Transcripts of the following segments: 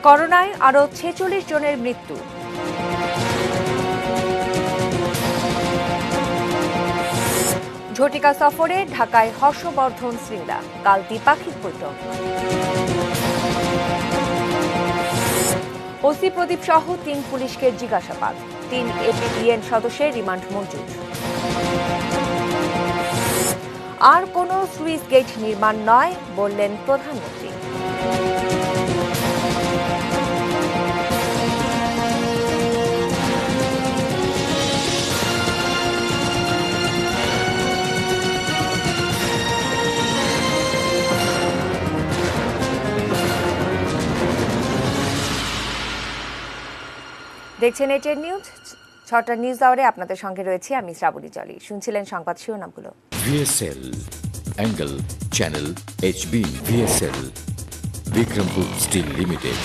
করোনায় আরও ৪৬ জনের মৃত্যু। ঝটিকা সফরে ঢাকায় হর্ষবর্ধন শ্রীংলা, কাল দ্বিপাক্ষিক বৈঠক। ওসি প্রদীপ সহ ৩ পুলিশকে জিজ্ঞাসাবাদ, ৩ এপিবিএন সদস্যের রিমান্ড মঞ্জুর। আর কোনো সুইচ গেট নির্মাণ নয় বললেন প্রধানমন্ত্রী। দেখছেন এটিএন নিউজ। ৬টার নিউজ আওয়ারে আপনাদের সঙ্গে রয়েছি আমি শ্রাবণী জলি। শুনছিলেন সংবাদ শিরোনামগুলো। VSL angle channel HB VSL Bikrampur steel limited.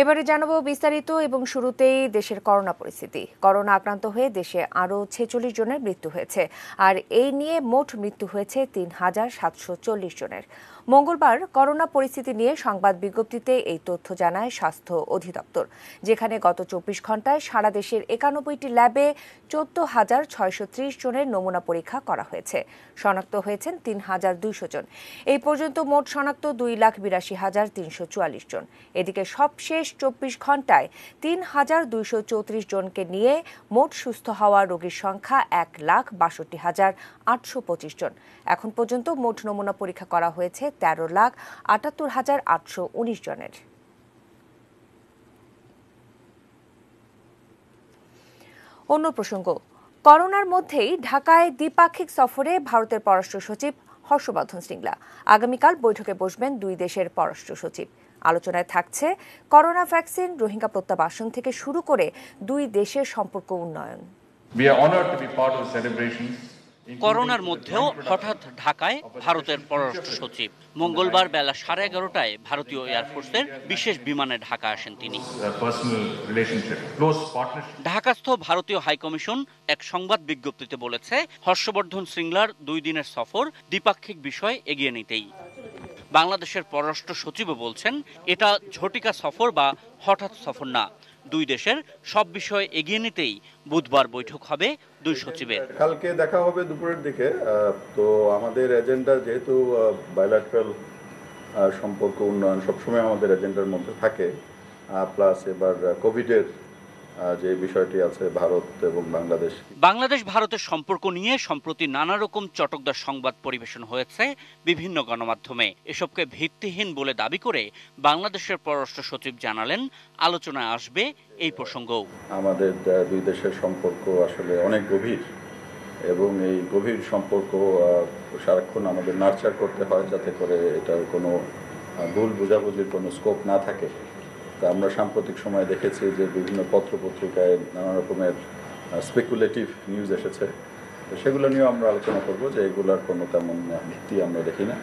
এবারে জানাবো বিস্তারিত এবং শুরুতেই দেশের করোনা পরিস্থিতি। করোনা আক্রান্ত হয়ে দেশে আরও ৪৬ জনের মৃত্যু হয়েছে, আর এই নিয়ে মোট মৃত্যু হয়েছে ৩,৭৪০ জনের। মঙ্গলবার করোনা পরিস্থিতি নিয়ে সংবাদ বিজ্ঞপ্তিতে এই তথ্য জানায় স্বাস্থ্য অধিদপ্তর, যেখানে গত ২৪ ঘণ্টায় সারা দেশের ৯১টি ল্যাবে ১৪,৬৩০ জনের নমুনা পরীক্ষা করা হয়েছে। শনাক্ত হয়েছেন ৩,২০০ জন। এই পর্যন্ত মোট শনাক্ত ২,৮২,৩৪৪ জন। এদিকে সবশেষ ২৪ ঘণ্টায় ৩,২৩৪ জনকে নিয়ে মোট সুস্থ হওয়া রোগীর সংখ্যা ১,৬২,৮২৫ জন। এখন পর্যন্ত মোট নমুনা পরীক্ষা করা হয়েছে ১৩,৭৮,৮১৯ জনের। অন্য প্রসঙ্গ, করোনার মধ্যেই ঢাকায় দ্বিপাক্ষিক সফরে ভারতের পররাষ্ট্র সচিব হর্ষবর্ধন শ্রীংলা। আগামীকাল বৈঠকে বসবেন দুই দেশের পররাষ্ট্র সচিব। আলোচনায় থাকছে করোনা ভ্যাকসিন, রোহিঙ্গা প্রত্যাবাসন থেকে শুরু করে দুই দেশের সম্পর্ক উন্নয়ন। করোনার মধ্যেও হঠাৎ ঢাকায় ভারতের পররাষ্ট্র সচিব। মঙ্গলবার বেলা 11:30টায় ভারতীয় এয়ারফোর্সের বিশেষ বিমানে ঢাকা আসেন তিনি। ঢাকাস্থ ভারতীয় হাইকমিশন এক সংবাদ বিজ্ঞপ্তিতে বলেছে, হর্ষবর্ধন শ্রীংলার 2 দিনের সফর দ্বিপাক্ষিক বিষয় এগিয়ে নিতেই। বাংলাদেশের পররাষ্ট্র সচিবও বলছেন, এটা ঝটিকা সফর বা হঠাৎ সফর না, দুই দেশের সব বিষয় এগিয়ে নিতেই বুধবার বৈঠক হবে দুই সচিবের। কালকে দেখা হবে দুপুরের দিকে। তো আমাদের এজেন্ডা যেহেতু বাইল্যাটারাল সম্পর্ক উন্নয়ন সবসময় আমাদের এজেন্ডার মধ্যে থাকে, প্লাস এবার কোভিডের যে বিষয়টি আছে ভারত এবং বাংলাদেশ ভারতের সম্পর্ক নিয়ে সম্প্রতি নানা রকম চটকদার সংবাদ পরিবেশন হয়েছে বিভিন্ন গণমাধ্যমে। এসবকে ভিত্তিহীন বলে দাবি করে বাংলাদেশের পররাষ্ট্র সচিব জানালেন, আলোচনায় আসবে এই প্রসঙ্গও। আমাদের দুই দেশের সম্পর্ক আসলে অনেক গভীর, এবং এই গভীর সম্পর্ক সারাক্ষণ আমাদের নার্চার করতে হয়, যাতে করে এটার কোনো ভুল বোঝাবুঝির কোনো স্কোপ না থাকে। আমরা সাম্প্রতিক সময় দেখেছি যে বিভিন্ন পত্রপত্রিকায় নানা রকমের স্পেকুলেটিভ নিউজ এসেছে, তো সেগুলো নিয়েও আমরা আলোচনা করব যে এগুলোর কোনো তেমন ভিত্তি আমরা দেখি না।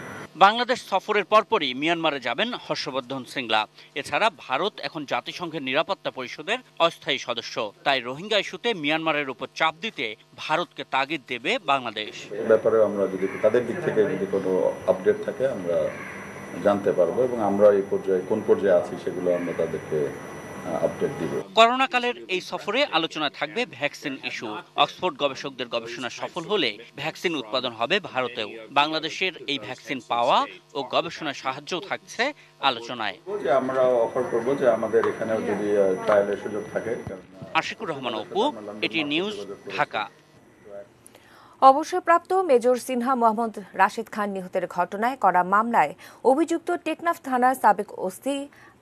বাংলাদেশ সফরের পরপরই মিয়ানমারে যাবেন হর্ষবর্ধন শ্রীংলা। এছাড়া ভারত এখন জাতিসংঘের নিরাপত্তা পরিষদের অস্থায়ী সদস্য, তাই রোহিঙ্গা ইস্যুতে মিয়ানমারের উপর চাপ দিতে ভারতকে তাগিদ দেবে বাংলাদেশ। ব্যাপারে আমরা যদি তাদের দিক থেকে যদি কোনো আপডেট থাকে আমরা জানতে পারবো, এবং আমরা এই পর্যায়ে কোন পর্যায়ে আছি সেগুলো আমরা তাদেরকে আপডেট দিব। করোনাকালের এই সফরে আলোচনা থাকবে ভ্যাকসিন ইস্যু। অক্সফোর্ড গবেষকদের গবেষণা সফল হলে ভ্যাকসিন উৎপাদন হবে ভারতেও। বাংলাদেশের এই ভ্যাকসিন পাওয়া ও গবেষণার সাহায্যও থাকছে আলোচনায়। আমরা অফার করব যে আমাদের এখানেও যদি ট্রায়ালের সুযোগ থাকে। Ashikur Rahman Apu, ATN news, Dhaka. অবসরপ্রাপ্ত মেজর সিনহা মোহাম্মদ রাশেদ খান নিহতের ঘটনায় করা মামলায় অভিযুক্ত টেকনাফ থানার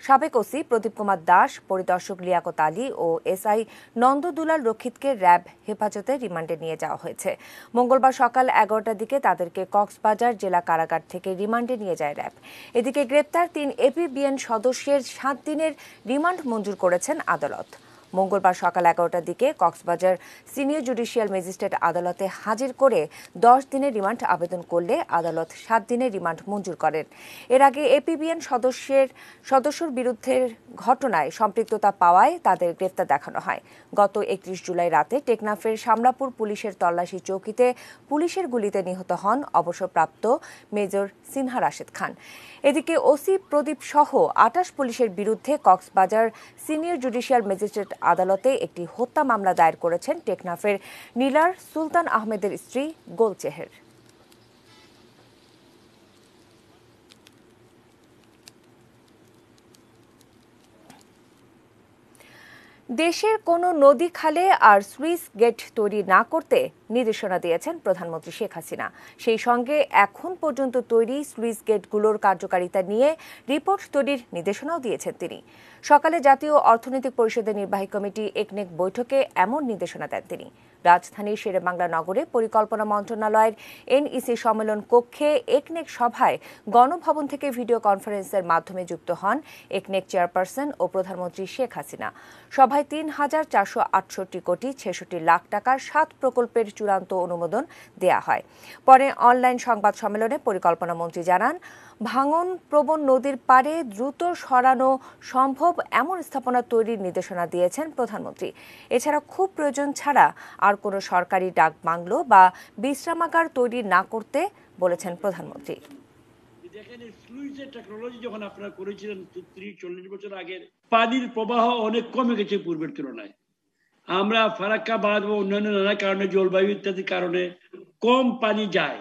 সাবেক ওসি প্রদীপ কুমার দাস, পরিদর্শক লিয়াকত আলী ও এসআই নন্দদুলাল রক্ষিতকে র্যাব হেফাজতে রিমান্ডে নিয়ে যাওয়া হয়েছে। মঙ্গলবার সকাল 11টার দিকে তাদেরকে কক্সবাজার জেলা কারাগার থেকে রিমান্ডে নিয়ে যায় র্যাব। এদিকে গ্রেপ্তার 3 এপিবিএন সদস্যের 7 দিনের রিমান্ড মঞ্জুর করেছেন আদালত। মঙ্গলবার সকাল 11টার দিকে কক্সবাজার সিনিয়র জুডিশিয়াল ম্যাজিস্ট্রেট আদালতে হাজির করে 10 দিনের রিমান্ড আবেদন করলে আদালত 7 দিনের রিমান্ড মঞ্জুর করেন। এর আগে এপিবিএন সদস্যর বিরুদ্ধে ঘটনায় সম্পৃক্ততা পাওয়ায় তাদের গ্রেফতার দেখানো হয়। গত 31 জুলাই রাতে টেকনাফের শামলাপুর পুলিশের তল্লাশি চৌকিতে পুলিশের গুলিতে নিহত হন অবসরপ্রাপ্ত মেজর সিনহা রাশেদ খান। এদিকে ওসি প্রদীপ সহ 28 পুলিশের বিরুদ্ধে কক্সবাজার সিনিয়র জুডিশিয়াল ম্যাজিস্ট্রেট আদালতে একটি হত্যা মামলা দায়ের করেছেন টেকনাফের নীলার সুলতান আহমেদের স্ত্রী গোলচেহের। দেশের কোনো নদী খালে আর স্লুইস গেট তৈরি না করতে নির্দেশনা দিয়েছেন প্রধানমন্ত্রী শেখ হাসিনা। সেই সঙ্গে এখন পর্যন্ত তৈরি স্লুইস গেটগুলোর কার্যকারিতা নিয়ে রিপোর্ট তৈরির নির্দেশনাও দিয়েছেন তিনি। সকালে জাতীয় অর্থনৈতিক পরিষদের নির্বাহী কমিটি একনেক বৈঠকে এমন নির্দেশনা দেন তিনি। রাজধানীর শেরেবাংলা নগরে পরিকল্পনা মন্ত্রণালয়ের এনইসি সম্মেলন কক্ষে একনেক সভায় গণভবন থেকে ভিডিও কনফারেন্সের মাধ্যমে যুক্ত হন একনেক চেয়ারপারসন ও প্রধানমন্ত্রী শেখ হাসিনা। সভায় 3,468 কোটি 66 লাখ টাকার 7 প্রকল্পের চূড়ান্ত অনুমোদন দেয়া হয়। পরে অনলাইন সংবাদ সম্মেলনে পরিকল্পনা মন্ত্রী জানান, ভাঙন প্রবণ নদীর পাড়ে দ্রুত সরানো সম্ভব এমন স্থাপনা তৈরির নির্দেশনা দিয়েছেন প্রধানমন্ত্রী। এছাড়া খুব প্রয়োজন ছাড়া আর কোনো সরকারি ডাক বাংলো বা বিশ্রামাগার তৈরি না করতে বলেছেন প্রধানমন্ত্রী। দেখেন, স্লুইসের টেকনোলজি যখন আপনারা করেছিলেন 30-40 বছর আগের, পানির প্রবাহ অনেক কমে গেছে পূর্বের তুলনায়। আমরা ফারাক্কা বাঁধ বা অন্যান্য নানা কারণে, জলবায়ু ইত্যাদি কারণে কম পানি যায়,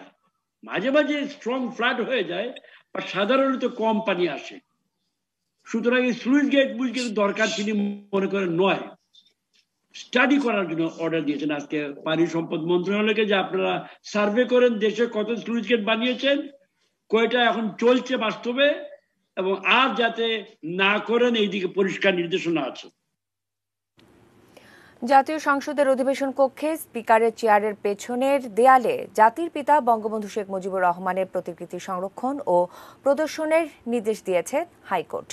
মাঝে মাঝে স্ট্রং ফ্লাড হয়ে যায়, বা সাধারণত কম পানি আসে। সুতরাং এই স্লুইস গেট কিন্তু দরকার তিনি মনে করেন নয়, স্টাডি করার জন্য অর্ডার দিয়েছেন আজকে পানি সম্পদ মন্ত্রণালয়কে, যে আপনারা সার্ভে করেন দেশে কত স্লুইস গেট বানিয়েছেন, কয়টা এখন চলছে বাস্তবে, এবং আর যাতে না করেন এই দিকে পরিষ্কার নির্দেশনা আছে। জাতীয় সংসদের অধিবেশন কক্ষে স্পিকারের চেয়ারের পেছনের দেয়ালে জাতির পিতা বঙ্গবন্ধু শেখ মুজিবুর রহমানের প্রতিকৃতি সংরক্ষণ ও প্রদর্শনের নির্দেশ দিয়েছে হাইকোর্ট।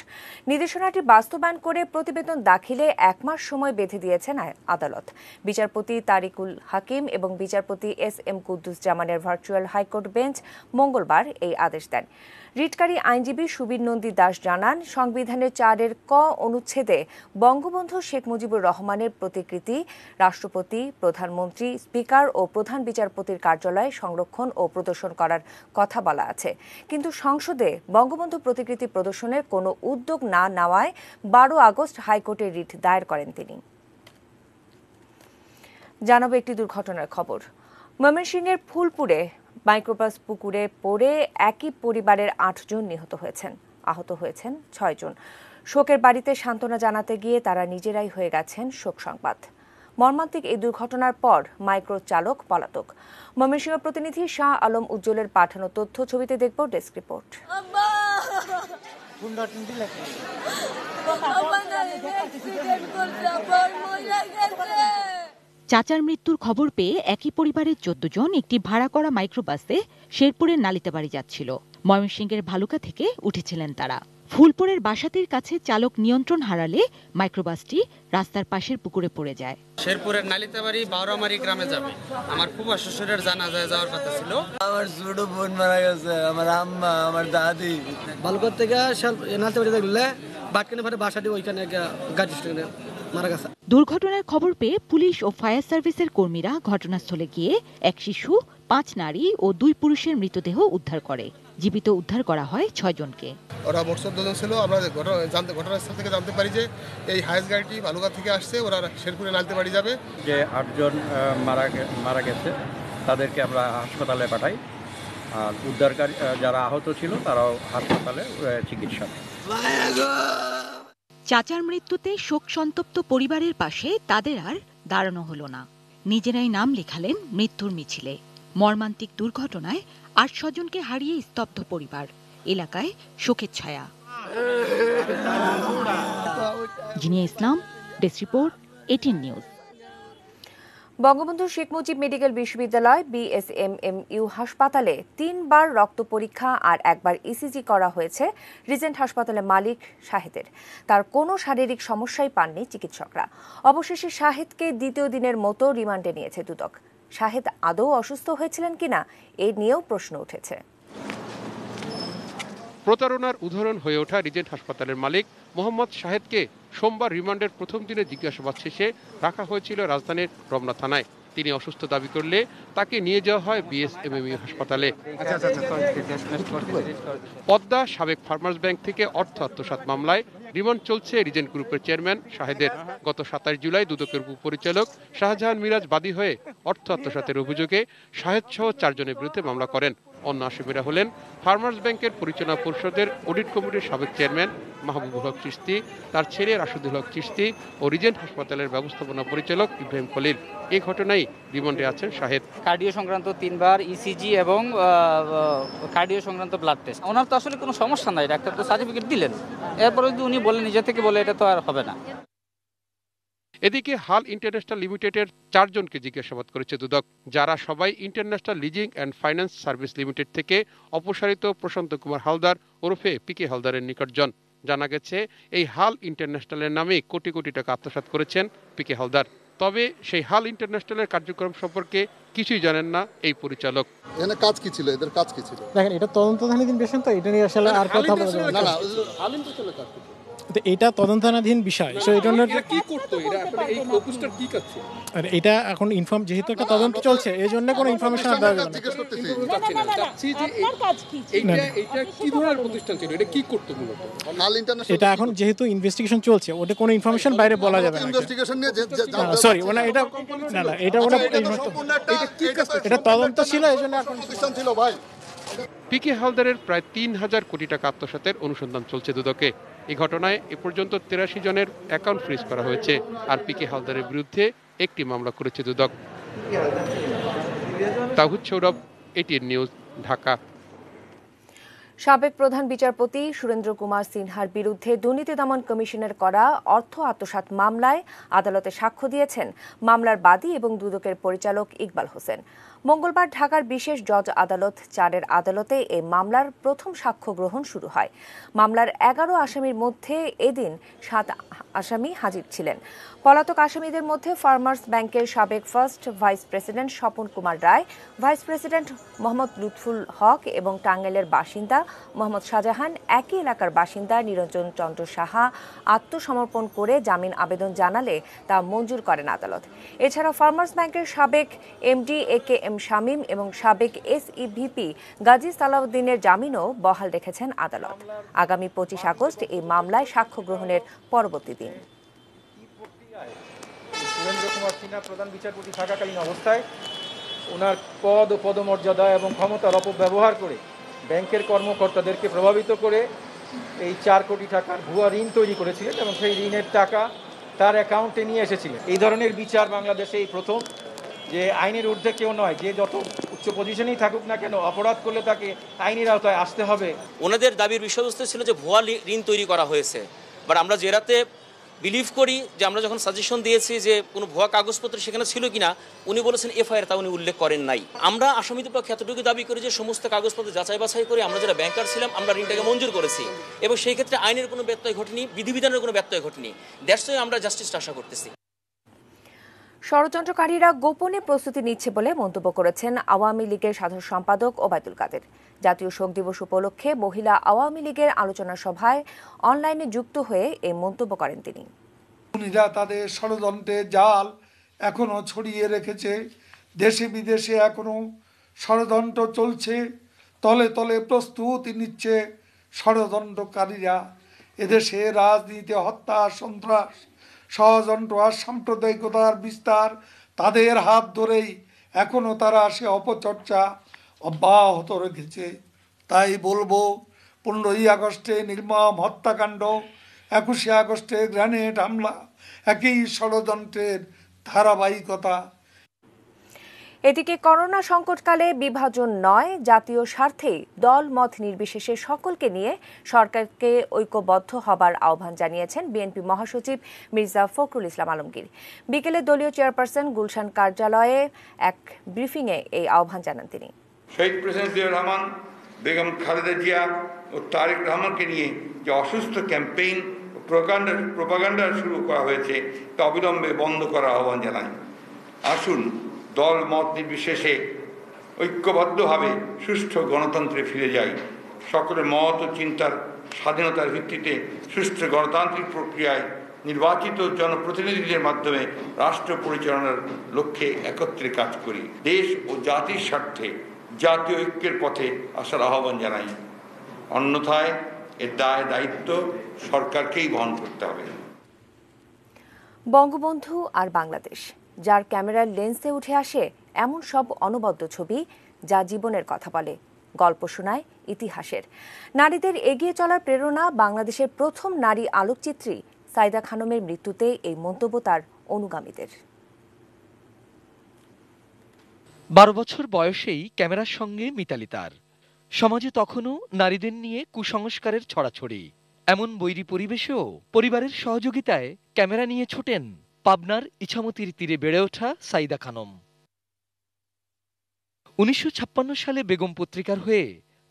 নির্দেশনাটি বাস্তবায়ন করে প্রতিবেদন দাখিলে 1 মাস সময় বেঁধে দিয়েছেন আদালত। বিচারপতি তারিকুল হাকিম এবং বিচারপতি SM কুদ্দুসজামানের ভার্চুয়াল হাইকোর্ট বেঞ্চ মঙ্গলবার এই আদেশ দেন। রিটকারী আইনজীবী সুবীর নন্দী দাস জানান, সংবিধানের 4-এর ক অনুচ্ছেদে বঙ্গবন্ধু শেখ মুজিবুর রহমানের প্রতিকৃতি রাষ্ট্রপতি, প্রধানমন্ত্রী, স্পিকার ও প্রধান বিচারপতির কার্যালয়ে সংরক্ষণ ও প্রদর্শন করার কথা বলা আছে। কিন্তু সংসদে বঙ্গবন্ধু প্রতিকৃতি প্রদর্শনের কোনো উদ্যোগ না নেওয়ায় 12 আগস্ট হাইকোর্টে রিট দায়ের করেন তিনি। জানাবো একটি দুর্ঘটনার খবর। ময়মনসিংহের ফুলপুরে মাইক্রোবাস পুকুরে পড়ে একই পরিবারের 8 জন নিহত হয়েছেন, আহত হয়েছেন 6 জন। শোকের বাড়িতে সান্ত্বনা জানাতে গিয়ে তারা নিজেরাই হয়ে গেছেন শোক সংবাদ। মর্মান্তিক এই দুর্ঘটনার পর মাইক্রো চালক পলাতক। ময়মনসিংহ প্রতিনিধি শাহ আলম উজ্জ্বলের পাঠানো তথ্য ছবিতে দেখব ডেস্ক রিপোর্ট। চাচার মৃত্যুর খবর পেয়ে একই পরিবারের 14 জন একটি ভাড়া করা মাইক্রোবাসে শেরপুরের নালিতাবাড়ি যাচ্ছিল। ময়মনসিংহের ভালুকা থেকে উঠেছিলেন তারা। ফুলপুরের বাসাতির কাছে চালক নিয়ন্ত্রণ হারালে মাইক্রোবাসটি রাস্তার পাশের পুকুরে পড়ে যায়। শেরপুরের নালিতাবাড়ি বাউরামারি গ্রামে যাবে। আমার ফুফা শ্বশুরের জানাজায় যাওয়ার কথা ছিল। আমার ছোট বোন মারা গেছে, আমার আম্মা, আমার দাদি। ভালুকা থেকে নালিতাবাড়ি দেখলে বাটকানি ভাড়া বাসাটি ওইখানে গাড়ি স্টেশনে মারা গেছে। দুর্ঘটনার খবর পেয়ে পুলিশ ও ফায়ার সার্ভিসের কর্মীরা ঘটনাস্থলে গিয়ে এক শিশু, 5 নারী ও 2 পুরুষের মৃতদেহ উদ্ধার করে। জীবিত উদ্ধার করা হয় 6 জনকে। ওরা মোটরসাইকেল ছিল। আমরা ঘটনাস্থল থেকে জানতে পারি যে এই হাইস গাড়িটি বালুকা থেকে আসছে, ওরা শেরপুরে নালিতাবাড়ি যাবে। যে 8 জন মারা গেছে তাদেরকে আমরা হাসপাতালে পাঠাই, আর উদ্ধারকারী যারা আহত ছিল তারাও হাসপাতালে চিকিৎসা। চাচার মৃত্যুতে শোক সন্তপ্ত পরিবারের পাশে তাদের আর দাঁড়ানো হলো না। নিজেরাই নাম লেখালেন মৃত্যুর মিছিলে। মর্মান্তিক দুর্ঘটনায় 8 স্বজনকে হারিয়ে স্তব্ধ পরিবার। এলাকায় শোকের ছায়া। Zinia Islam, desk report, 18 news. Bangabandhu Sheikh Mujib medical বিশ্ববিদ্যালয় বিএসএমএমইউ হাসপাতালে 3 বার রক্ত পরীক্ষা আর 1 বার ইসিজি করা হয়েছে রিজেন্ট হাসপাতালের মালিক শাহেদের। তার কোনো শারীরিক সমস্যাই পাননি চিকিৎসকরা। অবশেষে শাহেদকে দ্বিতীয় দিনের মতো রিমান্ডে নিয়েছে দুদক। শাহেদ আদৌ অসুস্থ হয়েছিলেন কিনা এ নিয়েও প্রশ্ন উঠেছে। প্রতারণার উদাহরণ হয়ে ওঠা রিজেন্ট হাসপাতালের মালিক মোহাম্মদ শাহেদকে সোমবার রিমান্ডের প্রথম দিনে জিজ্ঞাসাবাদ শেষে রাখা হয়েছিল রাজধানীর রমনা থানায়। তিনি অসুস্থ দাবি করলে তাকে নিয়ে যাওয়া হয় বিএসএমএমইউ হাসপাতালে। পদ্মা সাবেক ফার্মার্স ব্যাংক থেকে অর্থ আত্মসাৎ মামলায় রিমান্ড চলছে রিজেন্ট গ্রুপের চেয়ারম্যান শাহেদের। গত 27 জুলাই দুদকের উপপরিচালক শাহজাহান মিরাজ বাদী হয়ে অর্থ আত্মসাতের অভিযোগে শাহেদ সহ 4 জনের বিরুদ্ধে মামলা করেন। অন্য আসামিরা হলেন ফার্মার্স ব্যাংকের পরিচালনা পরিষদের অডিট কমিটির সাবেক চেয়ারম্যান মাহবুবুল হক চিশতি, তার ছেলে রাশেদুল হক চিশতি ও রিজেন্ট হাসপাতালের ব্যবস্থাপনা পরিচালক ইব্রাহিম খলিল। এই ঘটনায় রিমান্ডে আছেন শাহেদ। কার্ডিও সংক্রান্ত 3 বার ইসিজি এবং কার্ডিও সংক্রান্ত ব্লাড টেস্ট। ওনার তো আসলে কোনো সমস্যা নাই, ডাক্তার তো সার্টিফিকেট দিলেন, এরপরে যদি উনি বলেন নিজে থেকে বলে এটা তো আর হবে না। এদিকে হাল ইন্টারন্যাশনাল লিমিটেডের 4 জনকে জিজ্ঞাসাবাদ করেছে দুদক, যারা সবাই international leasing and finance service limited থেকে অপসারিত প্রশান্ত কুমার হালদার ওরফে পিকে হালদারের নিকটজন। জানা গেছে এই হাল ইন্টারন্যাশনালের নামে কোটি কোটি টাকা আত্মসাৎ করেছেন পিকে হালদার। তবে সেই হাল ইন্টারন্যাশনালের কার্যক্রম সম্পর্কে কিছুই জানেন না এই পরিচালক। এখানে কাজ কি ছিল, এদের কাজ কি ছিল? দেখেন, এটা তদন্তধানাধীন বিষয়, তো এটা নিয়ে আসলে আর কথা বলা যাবে না। হাল ইন্টারন্যাশনালের কাজ কি? এটা তদন্তধানাধীন বিষয়, সো এটা কি করতে এরা আসলে এই অফিসটা কি কাজ? আর এটা এখন ইনফর্ম, যেহেতু একটা তদন্ত চলছে, এই জন্য কোনো ইনফরমেশন দেওয়া যাবে না। এটা কি ধরনের প্রতিষ্ঠান ছিল, এটা কি করতে মূলত? হাল ইন্টারন্যাশনাল এটা এখন যেহেতু ইনভেস্টিগেশন চলছে, ওটা কোনো ইনফরমেশন বাইরে বলা যাবে না। ইনভেস্টিগেশন নিয়ে সরি, ওনা এটা না এটা ওনা এটা তদন্ত ছিল, এই জন্য এখন প্রতিষ্ঠান ছিল ভাই। পিকে হালদারের প্রায় 3000 কোটি টাকা আত্মসাতের অনুসন্ধান চলছে দুদকে। এই ঘটনায় এ পর্যন্ত 83 জনের অ্যাকাউন্ট ফ্রিজ করা হয়েছে, আর পিকে হালদারের বিরুদ্ধে একটি মামলা করেছে দুদক। তাহিদ সৌরভ, এটিএন নিউজ, ঢাকা। সাবেক প্রধান বিচারপতি সুরেন্দ্র কুমার সিনহার বিরুদ্ধে দুর্নীতি দমন কমিশনের করা অর্থ আত্মসাৎ মামলায় আদালতে সাক্ষ্য দিয়েছেন মামলার বাদী এবং দুদকের পরিচালক ইকবাল হোসেন। মঙ্গলবার ঢাকার বিশেষ জজ আদালত 4-এর আদালতে এই মামলার প্রথম সাক্ষ্য গ্রহণ শুরু হয়। মামলার 11 আসামির মধ্যে এদিন 7 আসামি হাজির ছিলেন। পলাতক আসামিদের মধ্যে ফার্মার্স ব্যাংকের সাবেক first vice president Swapan Kumar Roy, vice president Mohammad Lutful Haque এবং টাঙ্গাইলের বাসিন্দা মোহাম্মদ শাহজাহান, একই এলাকার বাসিন্দা নিরঞ্জন চন্দ্র সাহা আত্মসমর্পণ করে জামিন আবেদন জানালে তা মঞ্জুর করেন আদালত। এছাড়া ফার্মার্স ব্যাংকের সাবেক এমডি AKM শামীম এবং সাবেক SEVP গাজী সালাউদ্দিনের জামিনও বহাল রেখেছেন আদালত। আগামী 25 আগস্ট এই মামলায় সাক্ষ্য গ্রহণের পরবর্তী দিন। সুরেন্দ্র কুমার সিনহা প্রধান বিচারপতি থাকাকালীন অবস্থায় ওনার পদ ও পদমর্যাদা এবং ক্ষমতার অপব্যবহার করে ব্যাংকের কর্মকর্তাদেরকে প্রভাবিত করে এই 4 কোটি টাকার ভুয়া ঋণ তৈরি করেছিলেন এবং সেই ঋণের টাকা তার অ্যাকাউন্টে নিয়ে এসেছিলেন। এই ধরনের বিচার বাংলাদেশে এই প্রথম, যে আইনের ঊর্ধ্বে কেউ নয়, যে যত উচ্চ পজিশনেই থাকুক না কেন অপরাধ করলে তাকে আইনের আওতায় আসতে হবে। ওনাদের দাবির বিষয়বস্তু ছিল যে ভুয়া ঋণ তৈরি করা হয়েছে, বাট আমরা জেরাতে বিলিভ করি যে আমরা যখন সাজেশন দিয়েছি যে কোনো ভুয়া কাগজপত্র সেখানে ছিল কিনা, উনি বলেছেন FIR তা উনি উল্লেখ করেন নাই। আমরা আসামিদের পক্ষে এতটুকু দাবি করি যে সমস্ত কাগজপত্র যাচাই বাছাই করে আমরা যারা ব্যাংকার ছিলাম আমরা ঋণটাকে মঞ্জুর করেছি এবং সেই ক্ষেত্রে আইনের কোনো ব্যত্যয় ঘটেনি, বিধিবিধানের কোনো ব্যত্যয় ঘটেনি। দ্যাটস ওয়াই আমরা জাস্টিসটা আশা করতেছি। ষড়যন্ত্রকারীরা গোপনে প্রস্তুতি নিচ্ছে বলে মন্তব্য করেছেন আওয়ামী লীগের সাধারণ সম্পাদক ওবায়দুল কাদের। জাতীয় শোক দিবস উপলক্ষে মহিলা আওয়ামী লীগের আলোচনা সভায় অনলাইনে যুক্ত হয়ে এই মন্তব্য করেন তিনি। খুনিরা তাদের ষড়যন্ত্রের জাল এখনো ছড়িয়ে রেখেছে, দেশে বিদেশে এখনো ষড়যন্ত্র চলছে, তলে তলে প্রস্তুতি নিচ্ছে ষড়যন্ত্রকারীরা। এদেশে রাজনীতি, হত্যা, সন্ত্রাস, ষড়যন্ত্র আর সাম্প্রদায়িকতার বিস্তার তাদের হাত ধরেই এখনো তারা সে অপচর্চা অব্যাহত রেখেছে। তাই বলবো, 15ই আগস্টে নির্মম হত্যাকাণ্ড, 21শে আগস্টে গ্রেনেড হামলা একই ষড়যন্ত্রের ধারাবাহিকতা। এদিকে করোনা সংকটকালে বিভাজন নয়, জাতীয় স্বার্থেই দল মত নির্বিশেষে সকলকে নিয়ে সরকারকে ঐক্যবদ্ধ হবার আহ্বান জানিয়েছেন বিএনপি মহাসচিব মির্জা ফখরুল ইসলাম আলমগীর। বিকেলে দলীয় চেয়ারপারসন গুলশান কার্যালয়ে এক ব্রিফিংয়ে এই আহ্বান জানান তিনি। শহীদ প্রেসিডেন্ট জিয়াউর রহমান, বেগম খালেদা জিয়া ও তারেক রহমানকে নিয়ে যে অসুস্থ ক্যাম্পেইন ও প্রোপাগান্ডা শুরু করা হয়েছে তা অবিলম্বে বন্ধ করার আহ্বান জানাই। আসুন দল মত নির্বিশেষে ঐক্যবদ্ধভাবে সুষ্ঠু গণতন্ত্রে ফিরে যাই। সকলের মত ও চিন্তার স্বাধীনতার ভিত্তিতে সুষ্ঠু গণতান্ত্রিক প্রক্রিয়ায় নির্বাচিত জনপ্রতিনিধিদের মাধ্যমে রাষ্ট্র পরিচালনার লক্ষ্যে একত্রে কাজ করি। দেশ ও জাতির স্বার্থে জাতীয় ঐক্যের পথে আসার আহ্বান জানাই। অন্যথায় এর দায়িত্ব সরকারকেই বহন করতে হবে। বঙ্গবন্ধু আর বাংলাদেশ, যার ক্যামেরার লেন্সে উঠে আসে এমন সব অনবদ্য ছবি যা জীবনের কথা বলে, গল্প শোনায় ইতিহাসের। নারীদের এগিয়ে চলার প্রেরণা বাংলাদেশের প্রথম নারী আলোকচিত্রী সাইদা খানমের মৃত্যুতে এই মন্তব্য তার অনুগামীদের। 12 বছর বয়সেই ক্যামেরার সঙ্গে মিতালি তার। সমাজে তখনও নারীদের নিয়ে কুসংস্কারের ছড়াছড়ি। এমন বৈরী পরিবেশেও পরিবারের সহযোগিতায় ক্যামেরা নিয়ে ছোটেন পাবনার ইছামতির তীরে বেড়ে ওঠা সাইদা খানম। 1956 সালে বেগম পত্রিকার হয়ে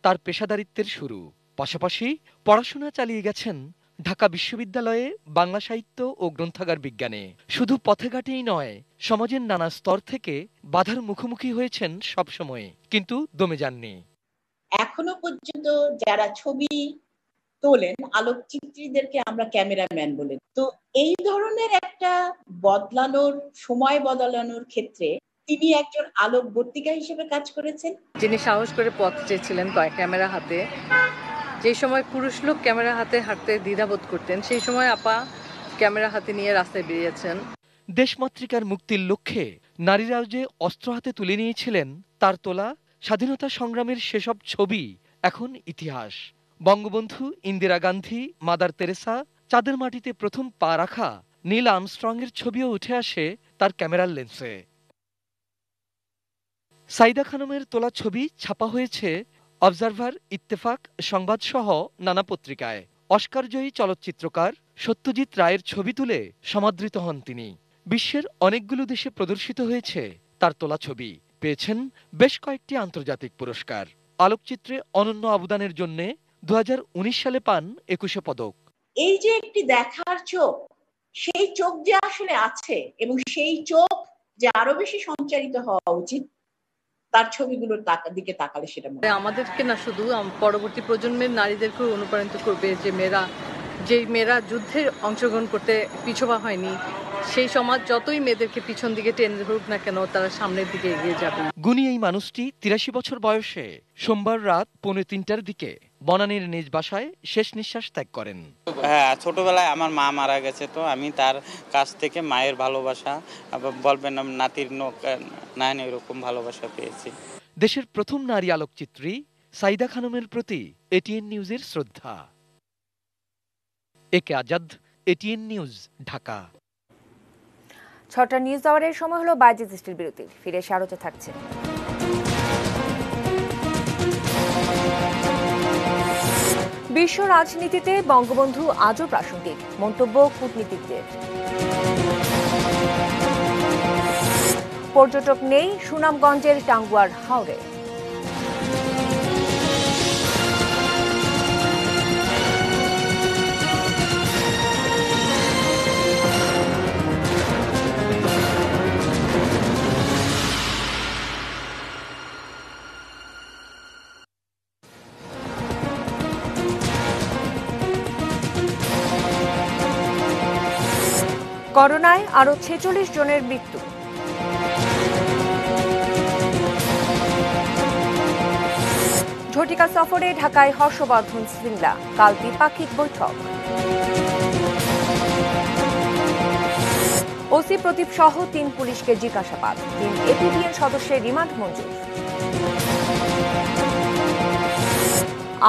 তার পেশাদারিত্বের শুরু। পাশাপাশি পড়াশোনা চালিয়ে গেছেন ঢাকা বিশ্ববিদ্যালয়ে বাংলা সাহিত্য ও গ্রন্থাগার বিজ্ঞানে। শুধু পথে ঘাটেই নয়, সমাজের নানা স্তর থেকে বাধার মুখোমুখি হয়েছেন সবসময়, কিন্তু দমে যাননি। এখনো পর্যন্ত যারা ছবি তোলেন, আলোকচিত্রীদেরকে আমরা ক্যামেরাম্যান বলি। তো এই ধরনের একটা সময় বদলানোর ক্ষেত্রে তিনি একজন আলোকবর্তিকা হিসেবে কাজ করেছেন। যিনি সাহস করে পথ চেয়েছিলেন ক্যামেরা হাতে। যে সময় পুরুষ লোক ক্যামেরা হাতে হাঁটতে দ্বিধাবোধ করতেন, সেই সময় আপা ক্যামেরা হাতে নিয়ে রাস্তায় বেরিয়েছেন। দেশমাতৃকার মুক্তির লক্ষ্যে নারীরাও যে অস্ত্র হাতে তুলে নিয়েছিলেন, তার তোলা স্বাধীনতা সংগ্রামের সেসব ছবি এখন ইতিহাস। বঙ্গবন্ধু, ইন্দিরা গান্ধী, মাদার তেরেসা, চাঁদের মাটিতে প্রথম পা রাখা নীল আর্মস্ট্রংয়ের ছবিও উঠে আসে তার ক্যামেরার লেন্সে। সাইদা খানমের তোলা ছবি ছাপা হয়েছে অবজারভার, ইত্তেফাক, সংবাদ সহ নানা পত্রিকায়। অস্কারজয়ী চলচ্চিত্রকার সত্যজিৎ রায়ের ছবি তুলে সমাদৃত হন তিনি। বিশ্বের অনেকগুলো দেশে প্রদর্শিত হয়েছে তার তোলা ছবি। পেয়েছেন বেশ কয়েকটি আন্তর্জাতিক পুরস্কার। আলোকচিত্রে অনন্য অবদানের জন্য 2019 সালে পান 21 পদক। এই যে একটি দেখার চোখ, সেই চোখ যে আসলে আছে এবং সেই চোখ যে আরো বেশি সঞ্চারিত হওয়া উচিত, তার ছবিগুলোর দিকে তাকালে সেটা আমাদেরকে না, শুধু পরবর্তী প্রজন্মের নারীদেরকে অনুপ্রাণিত করবে যে মেয়েরা যুদ্ধে অংশগ্রহণ করতে পিছপা হয়নি। সেই সমাজ যতই মেয়েদেরকে পিছন দিকে টেনে ধরুক না কেন, তারা সামনের দিকে এগিয়ে যাবে। গুণী এই মানুষটি 83 বছর বয়সে সোমবার রাত 2:45টার দিকে বনানীর নিজ বাসায় শেষ নিঃশ্বাস ত্যাগ করেন। হ্যাঁ, ছোটবেলায় আমার মা মারা গেছে, তো আমি তার কাছ থেকে মায়ের ভালোবাসা, বলবেন নাতির নায়ন, এরকম ভালোবাসা পেয়েছি। দেশের প্রথম নারী আলোকচিত্রী সাইদা খানমের প্রতি এটিএন নিউজের শ্রদ্ধা। একে আজাদ, এটিএন নিউজ, ঢাকা। 6টা নিউজ আওয়ারের সময় হলো 22 স্টিল বিরতির। ফিরে এসে আরো থাকছে। বিশ্ব রাজনীতিতে বঙ্গবন্ধু আজও প্রাসঙ্গিক, মন্তব্য কূটনীতিকদের। পর্যটক নেই সুনামগঞ্জের টাঙ্গুয়ার হাওরে। করোনায় আরো 46 জনের মৃত্যু। ঝটিকা সফরে ঢাকায় হর্ষবর্ধন শ্রীংলা, কাল দ্বিপাক্ষিক বৈঠক। ওসি প্রদীপ সহ 3 পুলিশকে জিজ্ঞাসাবাদ, 3 এপিবিএন সদস্যের রিমান্ড মঞ্জুর।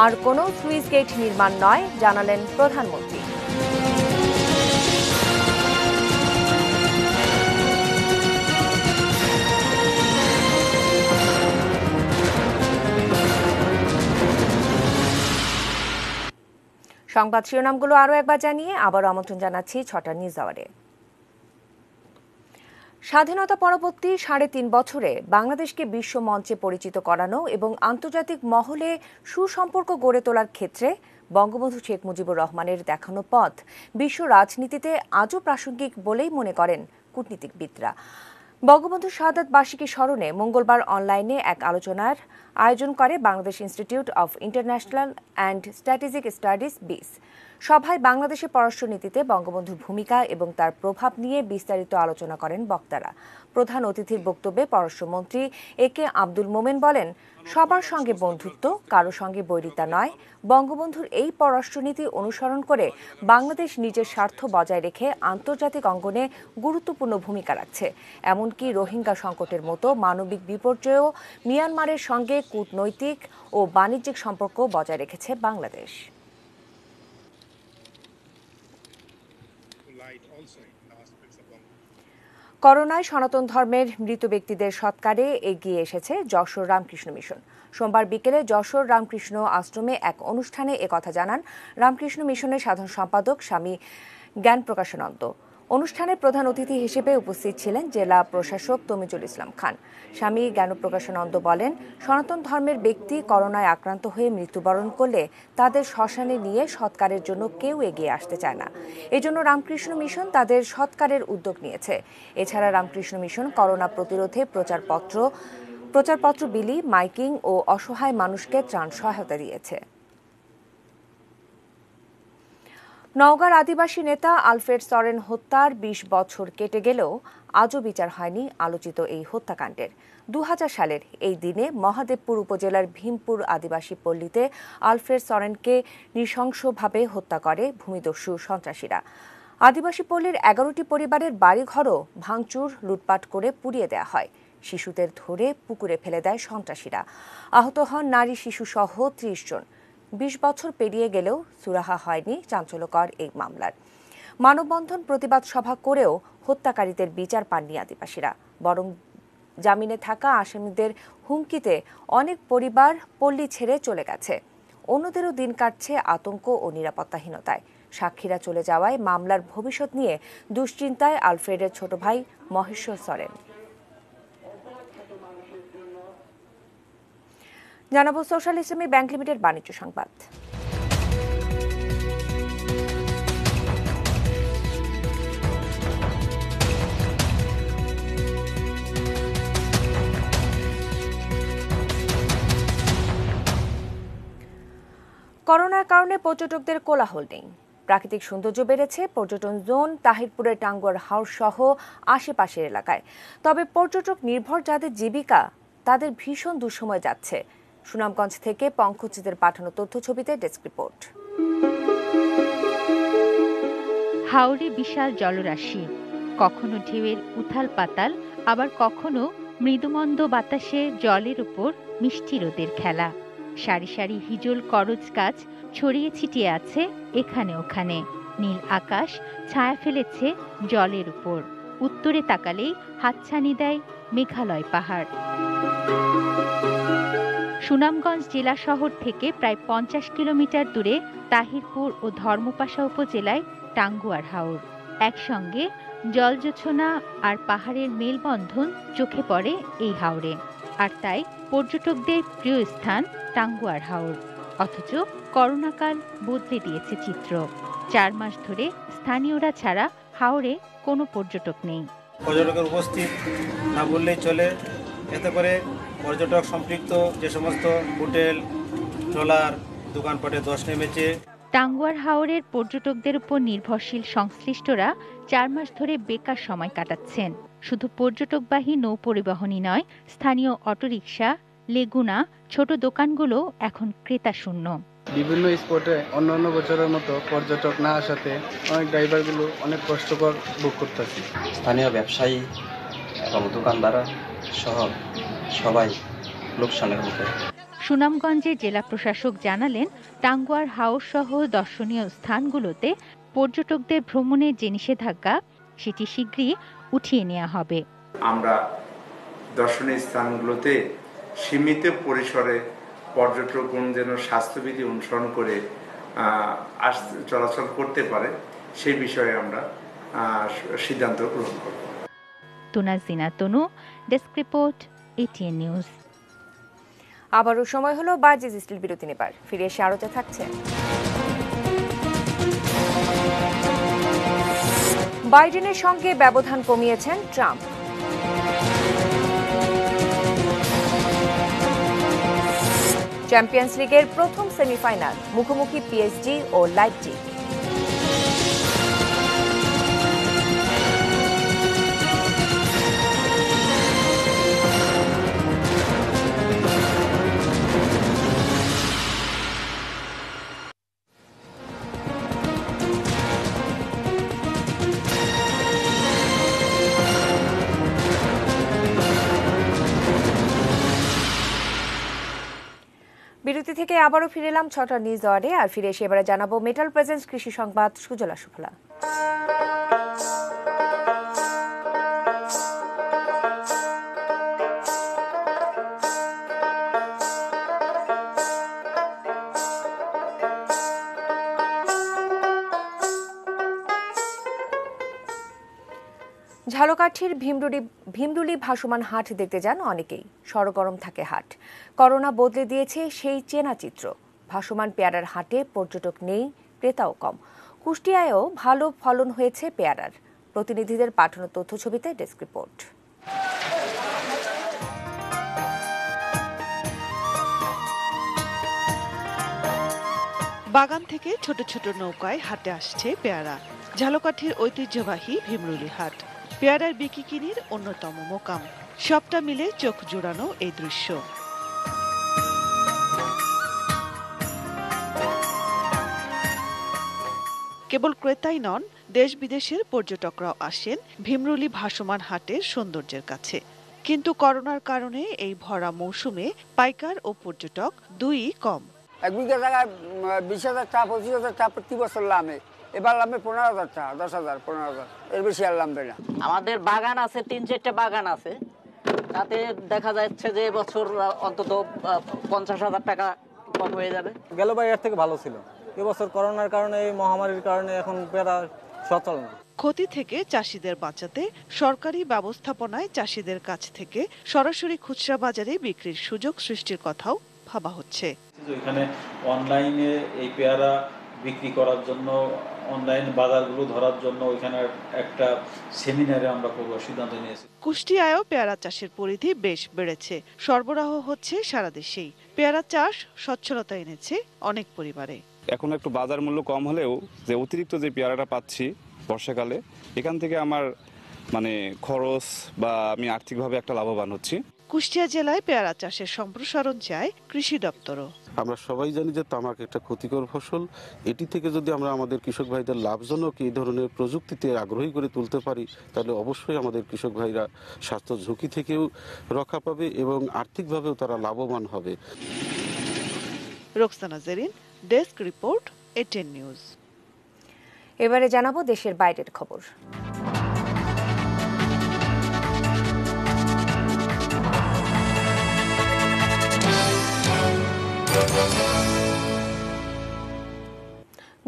আর কোনো সুইচ গেট নির্মাণ নয়, জানালেন প্রধানমন্ত্রী। সংবাদ শিরোনামগুলো আরও একবার জানিয়ে আবারও আমন্ত্রণ জানাচ্ছি ৬টার নিউজ আওয়ারে। স্বাধীনতা পরবর্তী ৩.৫ বছরে বাংলাদেশকে বিশ্ব মঞ্চে পরিচিত করানো এবং আন্তর্জাতিক মহলে সুসম্পর্ক গড়ে তোলার ক্ষেত্রে বঙ্গবন্ধু শেখ মুজিবুর রহমানের দেখানো পথ বিশ্ব রাজনীতিতে আজও প্রাসঙ্গিক বলেই মনে করেন কূটনীতিকবিদরা। বঙ্গবন্ধু শাহাদাত বার্ষিকী স্মরণে মঙ্গলবার অনলাইনে এক আলোচনার আয়োজন করে Bangladesh institute of international and strategic studies বিস। সভায় বাংলাদেশের পররাষ্ট্রনীতিতে বঙ্গবন্ধুর ভূমিকা এবং তার প্রভাব নিয়ে বিস্তারিত আলোচনা করেন বক্তারা। প্রধান অতিথির বক্তব্যে পররাষ্ট্রমন্ত্রী একে আব্দুল মোমেন বলেন, সবার সঙ্গে বন্ধুত্ব, কারো সঙ্গে বৈরিতা নয়। বঙ্গবন্ধুর এই পররাষ্ট্রনীতি অনুসরণ করে বাংলাদেশ নিজের স্বার্থ বজায় রেখে আন্তর্জাতিক অঙ্গনে গুরুত্বপূর্ণ ভূমিকা রাখছে। এমনকি রোহিঙ্গা সংকটের মতো মানবিক বিপর্যয়েও মিয়ানমারের সঙ্গে কূটনৈতিক ও বাণিজ্যিক সম্পর্ক বজায় রেখেছে বাংলাদেশ। করোনায় সনাতন ধর্মের মৃত ব্যক্তিদের সৎকারে এগিয়ে এসেছে যশোর রামকৃষ্ণ মিশন। সোমবার বিকেলে যশোর রামকৃষ্ণ আশ্রমে এক অনুষ্ঠানে একথা জানান রামকৃষ্ণ মিশনের সাধারণ সম্পাদক স্বামী জ্ঞানপ্রকাশানন্দ। অনুষ্ঠানে প্রধান অতিথি হিসেবে উপস্থিত ছিলেন জেলা প্রশাসক তমিজুল ইসলাম খান। স্বামী জ্ঞানপ্রকাশানন্দ বলেন, সনাতন ধর্মের ব্যক্তি করোনায় আক্রান্ত হয়ে মৃত্যুবরণ করলে তাদের শ্মশানে নিয়ে সৎকারের জন্য কেউ এগিয়ে আসতে চায় না। এজন্য রামকৃষ্ণ মিশন তাদের সৎকারের উদ্যোগ নিয়েছে। এছাড়া রামকৃষ্ণ মিশন করোনা প্রতিরোধে প্রচারপত্র বিলি, মাইকিং ও অসহায় মানুষকে ত্রাণ সহায়তা দিয়েছে। নওগাঁর আদিবাসী নেতা আলফ্রেড সরেন হত্যার ২০ বছর কেটে গেলেও আজও বিচার হয়নি আলোচিত এই হত্যাকাণ্ডের। ২০০০ সালের এই দিনে মহাদেবপুর উপজেলার ভীমপুর আদিবাসী পল্লীতে আলফ্রেড সরেনকে নৃশংসভাবে হত্যা করে ভূমিদস্যু সন্ত্রাসীরা। আদিবাসী পল্লীর ১১টি পরিবারের বাড়িঘরও ভাঙচুর, লুটপাট করে পুড়িয়ে দেওয়া হয়। শিশুদের ধরে পুকুরে ফেলে দেয় সন্ত্রাসীরা। আহত হন নারী, শিশু সহ ৩০ জন। ২০ বছর পেরিয়ে গেলেও সুরাহা হয়নি চাঞ্চল্যকর এই মামলার। মানববন্ধন, প্রতিবাদ সভা করেও হত্যাকারীদের বিচার পাননি আদিবাসীরা। বরং জামিনে থাকা আসামিদের হুমকিতে অনেক পরিবার পল্লী ছেড়ে চলে গেছে। অন্যদেরও দিন কাটছে আতঙ্ক ও নিরাপত্তাহীনতায়। সাক্ষীরা চলে যাওয়ায় মামলার ভবিষ্যৎ নিয়ে দুশ্চিন্তায় আলফ্রেডের ছোট ভাই মহেশ্বর সরেন। জানাবো সোশ্যাল ইসলামী ব্যাংক লিমিটেড বাণিজ্য সংবাদ। করোনার কারণে পর্যটকদের কোলাহল নেই। প্রাকৃতিক সৌন্দর্য বেড়েছে পর্যটন জোন তাহিরপুরের টাঙ্গুয়ার হাউস সহ আশেপাশের এলাকায়। তবে পর্যটক নির্ভর যাদের জীবিকা, তাদের ভীষণ দুঃসময় যাচ্ছে। সুনামগঞ্জ থেকে পঙ্কজিতের পাঠানো তথ্য ছবিতে ডেস্ক রিপোর্ট। হাওরে বিশাল জলরাশি, কখনো ঢেউয়ের উথাল পাতাল, আবার কখনো মৃদুমন্দ বাতাসে জলের উপর মিষ্টি রোদের খেলা। সারি সারি হিজল করজ গাছ ছড়িয়ে ছিটিয়ে আছে এখানে ওখানে। নীল আকাশ ছায়া ফেলেছে জলের উপর। উত্তরে তাকালেই হাতছানি দেয় মেঘালয় পাহাড়। সুনামগঞ্জ জেলা শহর থেকে প্রায় ৫০ কিলোমিটার দূরে তাহিরপুর ও ধর্মপাশা উপজেলায় টাঙ্গুয়ার হাওর। একসঙ্গে জলজোছনা আর পাহাড়ের মেলবন্ধন চোখে পড়ে এই হাওরে। আর তাই পর্যটকদের প্রিয় স্থান টাঙ্গুয়ার হাওর। অথচ করোনাকাল বদলে দিয়েছে চিত্র। ৪ মাস ধরে স্থানীয়রা ছাড়া হাওরে কোনো পর্যটক নেই। পর্যটকের উপস্থিত না বললেই চলে। এতে করে পর্যটক সম্পৃক্ত যে সমস্ত হোটেল, ট্রলার, দোকানপাটে ধস নেমেছে। টাঙ্গুয়ার হাওরের পর্যটকদের উপর নির্ভরশীল সংশ্লিষ্টরা ৪ মাস ধরে বেকার সময় কাটাচ্ছেন। শুধু পর্যটকবাহী নৌ পরিবহনই নয়, স্থানীয় অটোরিকশা, লেগুনা, ছোট দোকানগুলো এখন ক্রেতা শূন্য। বিভিন্ন স্পটে অন্যান্য বছরের মতো পর্যটক না আসাতে অনেক ড্রাইভারগুলো অনেক কষ্টকর ভোগ করতেছে। স্থানীয় ব্যবসায়ী এবং দোকানদাররা সহ সবাই লোকসানের মুখে। সুনামগঞ্জে জেলা প্রশাসক জানালেন, টাঙ্গুয়ার হাওর সহ দর্শনীয় স্থানগুলোতে পর্যটকদের ভ্রমণের যে নিষেধাজ্ঞা, সেটি শীঘ্রই উঠিয়ে নেওয়া হবে। আমরা দর্শনীয় স্থানগুলোতে সীমিত পরিসরে পর্যটকগণ যেন স্বাস্থ্যবিধি অনুসরণ করে চলাচল করতে পারে সেই বিষয়ে আমরা সিদ্ধান্ত গ্রহণ করব। তুনাজিনা তনু, ডেস্ক রিপোর্ট, এটিএন নিউজ। আবারও সময় হলো বাজিজ স্টিল বিরতি নেবার। ফিরে এসে আরও যা থাকছে। বাইডেনের সঙ্গে ব্যবধান কমিয়েছেন ট্রাম্প। চ্যাম্পিয়ন্স লিগের প্রথম সেমিফাইনাল, মুখোমুখি পিএসজি ও লাইপজিগ। বিরতি থেকে আবারও ফিরে এলাম ৬টার নিউজ আওয়ারে। আর ফিরে এসে এবারে জানাবো মেটাল প্রেজেন্স কৃষি সংবাদ সুজলা সুফলা। ঝালকাঠির ভীমরুলি ভাসমান হাট দেখতে যান অনেকেই। সরগরম থাকে হাট। করোনা বদলে দিয়েছে সেই চেনা চিত্র। ভাসমান পেয়ারার হাটে পর্যটক নেই, ক্রেতাও কম। কুষ্টিয়ায়ও ভালো ফলন হয়েছে পেয়ারার। প্রতিনিধিদের পাঠানো তথ্য ছবিতে ডেস্ক রিপোর্ট। বাগান থেকে ছোট ছোট নৌকায় হাটে আসছে পেয়ারা। ঝালকাঠির ঐতিহ্যবাহী ভীমরুলি হাট পেয়ারার বিক্রিকিনির অন্যতম মোকাম। সবটা মিলে চোখ জোড়ানো এই দৃশ্য। কেবল ক্রেতাই নন, দেশ বিদেশের পর্যটকরাও আসেন ভীমরুলি ভাসমান হাটের সৌন্দর্যের কাছে। কিন্তু করোনার কারণে এই ভরা মৌসুমে পাইকার ও পর্যটক দুইই কম। 1 বিঘা জায়গায় 20,000 টাকা 25,000 টাকা প্রতি বছর লামে, এবার লামে 15,000 টাকা, 10,000 15,000, এর বেশি আর লামবে না। আমাদের বাগান আছে, 3-4টা বাগান আছে, তাতে দেখা যাচ্ছে যে এবছর অন্তত 50,000 টাকা কম হয়ে যাবে। গেলবার এর থেকে ভালো ছিল, এবছর করোনার কারণে, এই মহামারীর কারণে এখন পেয়ারা সচল না। ক্ষতি থেকে চাষিদের বাঁচাতে সরকারি ব্যবস্থাপনায় চাষিদের কাছ থেকে সরাসরি খুচরা বাজারে বিক্রির সুযোগ সৃষ্টির কথাও ভাবা হচ্ছে। এখানে অনলাইনে এই পেয়ারা বিক্রি করার জন্য, অনলাইন বাজারগুলো ধরার জন্য এখানে একটা সেমিনারে আমরা সিদ্ধান্ত নিয়েছি। কুষ্টিয়ায়ও পেয়ারা চাষের পরিধি বেশ বেড়েছে। সরবরাহ হচ্ছে সারা দেশেই। পেয়ারা চাষ সচ্ছলতা এনেছে অনেক পরিবারে। এখন একটু বাজার মূল্য কম হলেও যে অতিরিক্ত যে পেয়ারাটা পাচ্ছি বর্ষাকালে, এখান থেকে আমার খরচ বা আমি আর্থিকভাবে একটা লাভবান হচ্ছি। কুষ্টিয়া জেলায় পেয়ারা চাষের সম্প্রসারণ চায় কৃষি দপ্তরও। আমরা সবাই জানি যে তামাক একটা ক্ষতিকর ফসল। এটি থেকে যদি আমরা আমাদের কৃষক ভাইদের লাভজনক এই ধরনের প্রযুক্তিতে আগ্রহী করে তুলতে পারি, তাহলে অবশ্যই আমাদের কৃষক ভাইরা স্বাস্থ্য ঝুঁকি থেকেও রক্ষা পাবে এবং আর্থিকভাবেও তারা লাভবান হবে। Roksana Zerin, desk report, ATN news. এবারে জানাবো দেশের বাইরের খবর।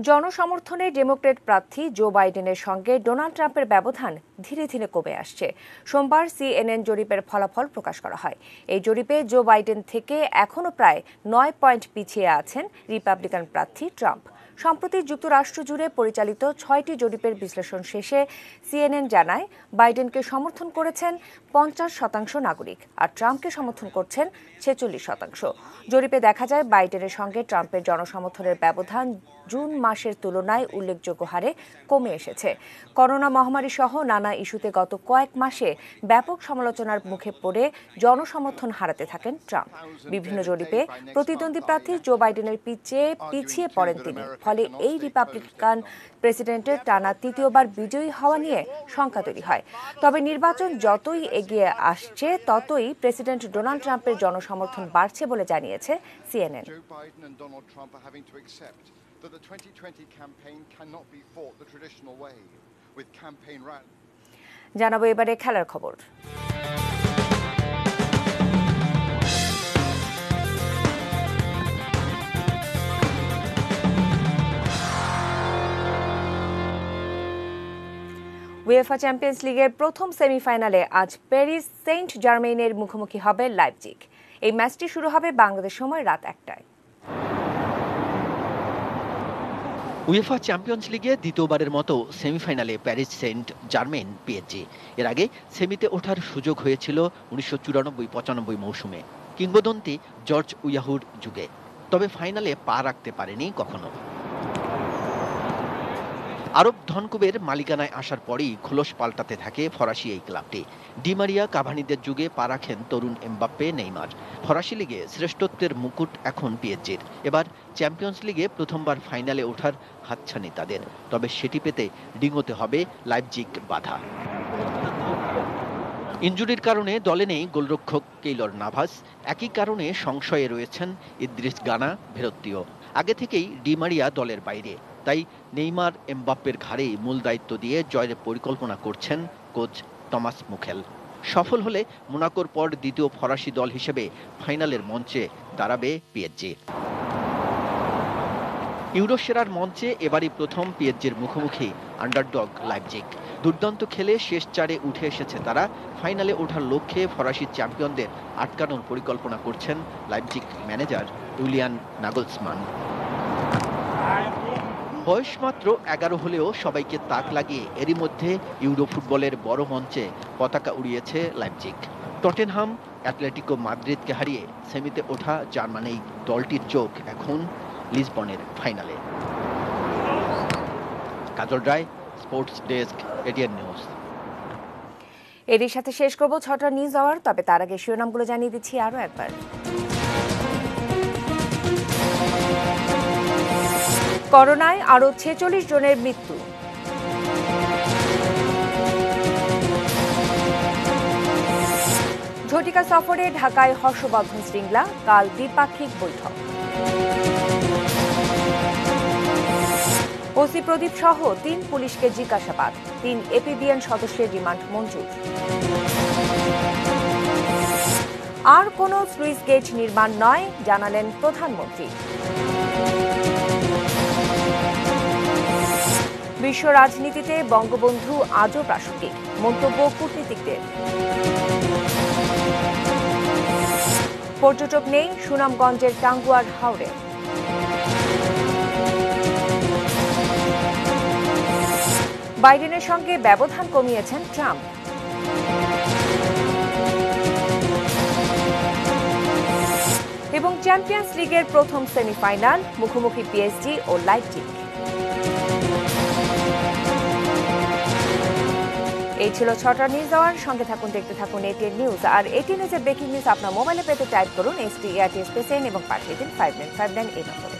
জনসমর্থনে ডেমোক্রেট প্রার্থী জো বাইডেনের সঙ্গে ডোনাল্ড ট্রাম্পের ব্যবধান ধীরে ধীরে কমে আসছে। সোমবার সিএনএন জরিপের ফলাফল প্রকাশ করা হয়। এই জরিপে জো বাইডেন থেকে এখনও প্রায় 9 পয়েন্ট পিছিয়ে আছেন রিপাবলিকান প্রার্থী ট্রাম্প। সম্প্রতি যুক্তরাষ্ট্র জুড়ে পরিচালিত 6টি জরিপের বিশ্লেষণ শেষে সিএনএন জানায় বাইডেনকে সমর্থন করেছেন 50% নাগরিক, আর ট্রাম্পকে সমর্থন করছেন 46%। জরিপে দেখা যায় বাইডেনের সঙ্গে ট্রাম্পের জনসমর্থনের ব্যবধান জুন মাসের তুলনায় উল্লেখযোগ্য হারে কমে এসেছে। করোনা মহামারী সহ নানা ইস্যুতে গত কয়েক মাসে ব্যাপক সমালোচনার মুখে পড়ে জনসমর্থন হারাতে থাকেন ট্রাম্প। বিভিন্ন জরিপে প্রতিদ্বন্দ্বী প্রার্থী জো বাইডেনের পিছিয়ে পড়েন তিনি। ফলে এই রিপাবলিকান প্রেসিডেন্টের টানা তৃতীয়বার বিজয়ী হওয়া নিয়ে শঙ্কা তৈরি হয়। তবে নির্বাচন যতই এগিয়ে আসছে ততই প্রেসিডেন্ট ডোনাল্ড ট্রাম্পের জনসমর্থন বাড়ছে বলে জানিয়েছে সিএনএন। জানাবো এবারে খেলার খবর। উয়েফা চ্যাম্পিয়ন্স লিগের প্রথম সেমিফাইনালে আজ প্যারিস সেন্ট জার্মেইনের মুখোমুখি হবে লাইপজিগ। এই ম্যাচটি শুরু হবে বাংলাদেশ সময় রাত 1টায়। উয়েফা চ্যাম্পিয়ন্স লিগে দ্বিতীয়বারের মতো সেমিফাইনালে প্যারিস সেন্ট জার্মেইন পিএসজি। এর আগে সেমিতে ওঠার সুযোগ হয়েছিল 1994-95 মৌসুমে, কিংবদন্তি জর্জ উইয়াহুর যুগে। তবে ফাইনালে পা রাখতে পারেনি কখনো। আরব ধনকুবের মালিকানায় আসার পরই খোলস পাল্টাতে থাকে ফরাসি এই ক্লাবটি। ডি মারিয়া কাভানিদের যুগে পা রাখেন তরুণ এমবাপ্পে, নেইমার। ফরাসি লিগে শ্রেষ্ঠত্বের মুকুট এখন পিএসজির। এবার চ্যাম্পিয়ন্স লিগে প্রথমবার ফাইনালে ওঠার হাতছানি তাদের। তবে সেটি পেতে ডিঙোতে হবে লাইপজিগ বাধা। ইনজুরির কারণে দলে নেই গোলরক্ষক কেইলর নাভাস। একই কারণে সংশয়ে রয়েছেন ইদ্রিস গানা, ভেরত্তিও। আগে থেকেই ডি মারিয়া দলের বাইরে, তাই নেইমার, এমবাপ্পের ঘাড়েই মূল দায়িত্ব দিয়ে জয়ের পরিকল্পনা করছেন কোচ টমাস মুখেল। সফল হলে মোনাকোর পর দ্বিতীয় ফরাসি দল হিসেবে ফাইনালের মঞ্চে দাঁড়াবে পিএসজি। ইউরো সেরার মঞ্চে এবারই প্রথম পিএসজির মুখোমুখি আন্ডারডগ লাইপজিগ। দুর্দান্ত খেলে শেষ চারে উঠে এসেছে তারা। ফাইনালে ওঠার লক্ষ্যে ফরাসি চ্যাম্পিয়নদের আটকানোর পরিকল্পনা করছেন লাইপজিগ ম্যানেজার জুলিয়ান নাগলসমান। বয়স মাত্র 11 হলেও সবাইকে তাক লাগিয়ে এরই মধ্যে ইউরো ফুটবলের বড় মঞ্চে পতাকা উড়িয়েছে লাইপজিগ। টটেনহাম, অ্যাটলেটিকো মাদ্রিদকে হারিয়ে সেমিতে ওঠা জার্মানি দলটির চোখ এখন লিসবনের ফাইনালে। কাজল রায়, স্পোর্টস ডেস্ক, এটিএন নিউজ। এরই সাথে শেষ করব 6টা নিউজ আওয়ার। তবে তার আগে শিরোনামগুলো জানিয়ে দিচ্ছি আরও একবার। করোনায় আরও 46 জনের মৃত্যু। ঝটিকা সফরে ঢাকায় হর্ষবর্ধন শ্রীংলা, কাল দ্বিপাক্ষিক বৈঠক। ওসি প্রদীপ সহ 3 পুলিশকে জিজ্ঞাসাবাদ, 3 এপিবিএন সদস্যের রিমান্ড মঞ্জুর। আর কোনো স্লুইস গেট নির্মাণ নয়, জানালেন প্রধানমন্ত্রী। বিশ্ব রাজনীতিতে বঙ্গবন্ধু আজও প্রাসঙ্গিক, মন্তব্য কূটনীতিকদের। পর্যটক নেই সুনামগঞ্জের টাঙ্গুয়ার হাওরে। বাইডেনের সঙ্গে ব্যবধান কমিয়েছেন ট্রাম্প। এবং চ্যাম্পিয়ন্স লিগের প্রথম সেমিফাইনাল, মুখোমুখি পিএসজি ও লাইপজিগ। এই ছিল 6টা নিউজ আওয়ার। সঙ্গে থাকুন, দেখতে থাকুন এটিএন নিউজ। আর এটিএন নিউজের ব্রেকিং নিউজ আপনার মোবাইলে পেতে টাইপ করুন START SN এবং পাঠিয়ে দিন 5959 এই নম্বরে।